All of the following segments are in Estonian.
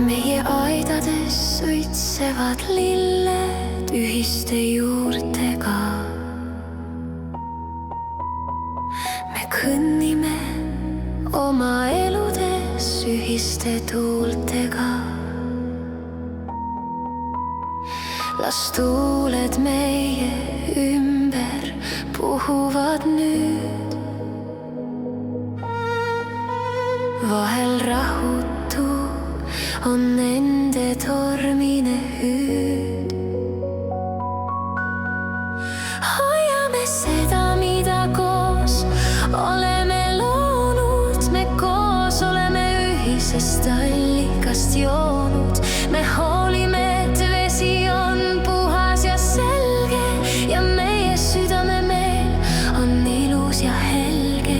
meie aidades suitsevad lilled ühiste juurtega. me kõnnime oma eludes ühiste tuultega. las tuuled meie ümber puhuvad nüüd. vahel rahutu on nende tormine hüüd. hoiame seda, mida koos oleme loonud. me koos oleme ühisest allikast joonud. me hoolime, et vesi on puhas ja selge ja meie südamemeel on ilus ja helge.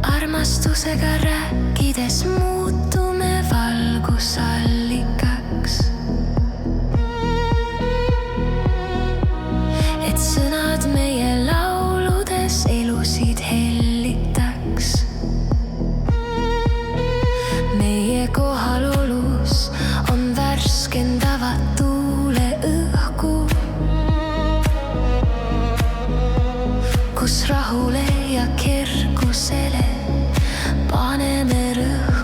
Armastusega rääkides muutume valgusallikaks. et sõnad meie lauludes elusid hellitaks. meie kohalolus on värskendavad tuuleõhku, kus rahule ja kergusele paneme rõhku.